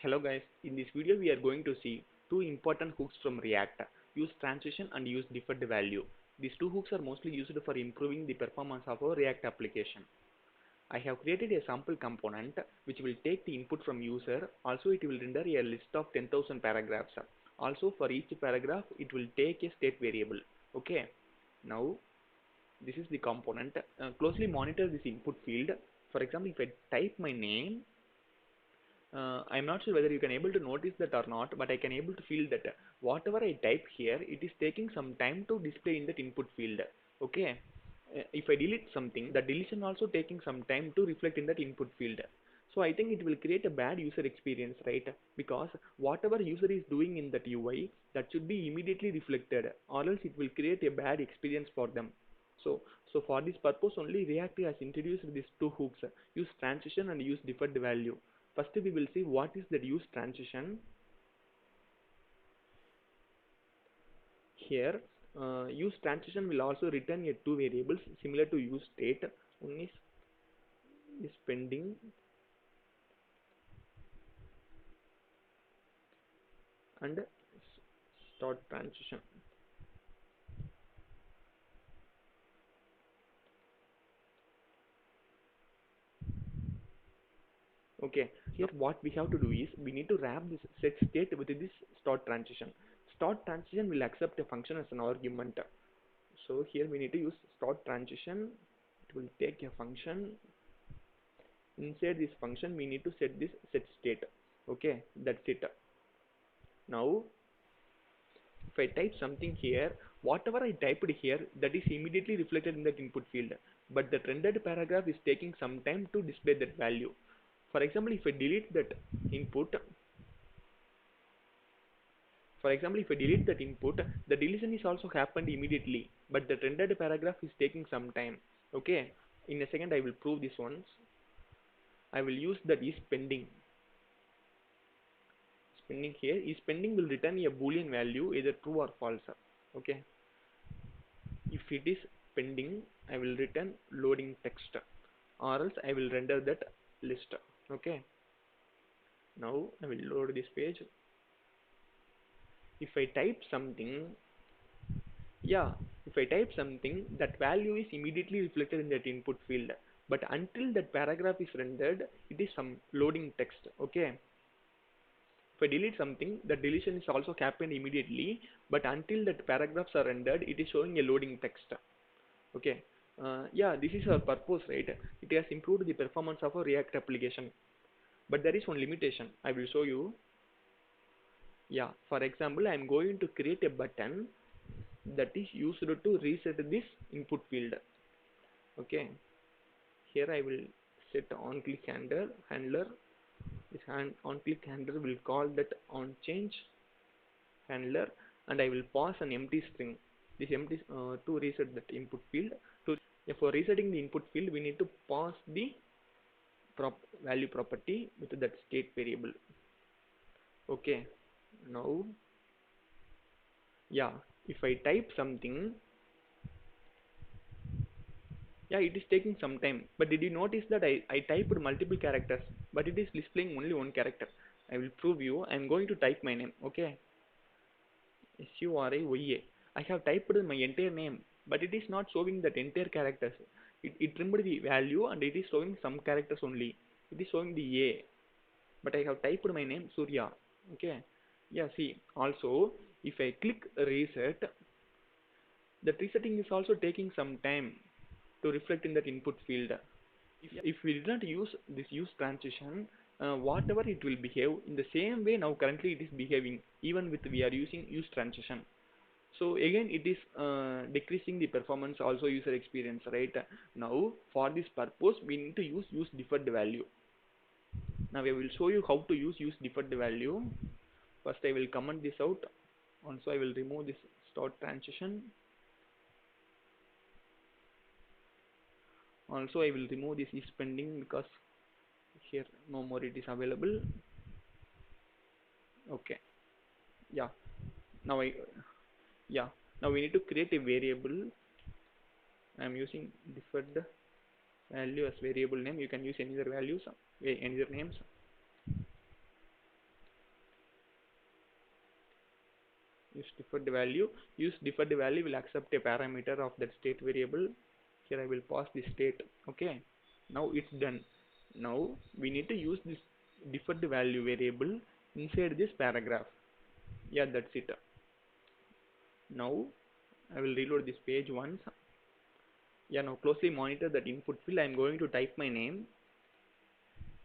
Hello guys, in this video we are going to see two important hooks from React, useTransition and useDefferedValue. These two hooks are mostly used for improving the performance of our React application. I have created a sample component which will take the input from user. Also it will render a list of 10,000 paragraphs. Also for each paragraph it will take a state variable. Okay, now this is the component. Closely monitor this input field. For example, if I type my name, I'm not sure whether you can able to notice that or not, but I can able to feel that whatever I type here, it is taking some time to display in that input field. Okay, if I delete something, the deletion also taking some time to reflect in that input field. So I think it will create a bad user experience, right? Because whatever user is doing in that UI, that should be immediately reflected, or else it will create a bad experience for them. So for this purpose only React has introduced these two hooks, useTransition and useDefferedValue. First we will see what is that useTransition. Here useTransition will also return a two variables similar to useState. One is pending and start transition. Okay, here what we have to do is we need to wrap this set state with this start transition. Start transition will accept a function as an argument. So here we need to use start transition. It will take a function. Inside this function we need to set this set state. Okay, that's it. Now if I type something here, whatever I typed here, that is immediately reflected in that input field, but the rendered paragraph is taking some time to display that value. For example, if I delete that input, the deletion is also happened immediately, but the rendered paragraph is taking some time. Okay, in a second I will prove this once. I will use that is pending. Pending here is pending will return a boolean value either true or false. Okay, if it is pending, I will return loading text, or else I will render that list. Okay, now I will load this page. If I type something, yeah, if I type something, that value is immediately reflected in that input field, but until that paragraph is rendered, it is some loading text. Okay, if I delete something, the deletion is also happened immediately, but until that paragraphs are rendered, it is showing a loading text. Okay, yeah, this is our purpose, right? It has improved the performance of a React application, but there is one limitation. I will show you. Yeah, for example, I am going to create a button that is used to reset this input field. Okay, here I will set on click handler. This on click handler will call that on change handler, and I will pass an empty string. This empty to reset that input field. For resetting the input field, we need to pass the value property with that state variable. Okay, now yeah, if I type something, yeah, it is taking some time, but did you notice that I typed multiple characters, but it is displaying only one character? I will prove you. I am going to type my name. Okay, Suraya. I have typed my entire name, but it is not showing that entire characters. It trimmed the value and it is showing some characters only. It is showing the A, but I have typed my name Surya. Okay, yeah, see, also if I click reset, the resetting is also taking some time to reflect in that input field. If we did not use this useTransition, whatever it will behave in the same way now currently it is behaving, even with we are using useTransition. So again it is decreasing the performance, also user experience, right? Now for this purpose we need to use useDefferedValue. Now I will show you how to use useDefferedValue. First I will comment this out. Also I will remove this start transition. Also I will remove this is pending because here no more it is available. Okay, yeah, now yeah, now we need to create a variable. I am using deferred value as variable name. You can use any other values, any other names. useDefferedValue. useDefferedValue will accept a parameter of that state variable. Here I will pass the state. Okay, now it's done. Now we need to use this deferred value variable inside this paragraph. Yeah, that's it. Now I will reload this page once. Yeah, now closely monitor that input field. I am going to type my name.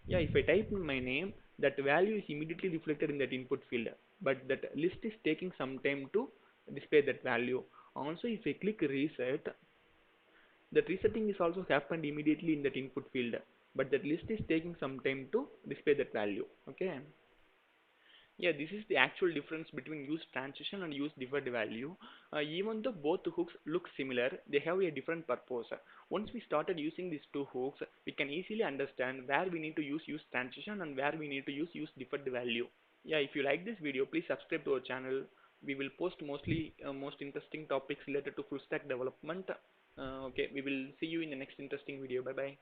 Yeah, if I type in my name, that value is immediately reflected in that input field, but that list is taking some time to display that value. Also, if I click reset, that resetting is also happened immediately in that input field, but that list is taking some time to display that value. Okay. Yeah, this is the actual difference between useTransition and useDefferedValue. Even though both hooks look similar, they have a different purpose. Once we started using these two hooks, we can easily understand where we need to use useTransition and where we need to use useDefferedValue. Yeah, if you like this video, please subscribe to our channel. We will post mostly most interesting topics related to full stack development. Okay, we will see you in the next interesting video. Bye bye.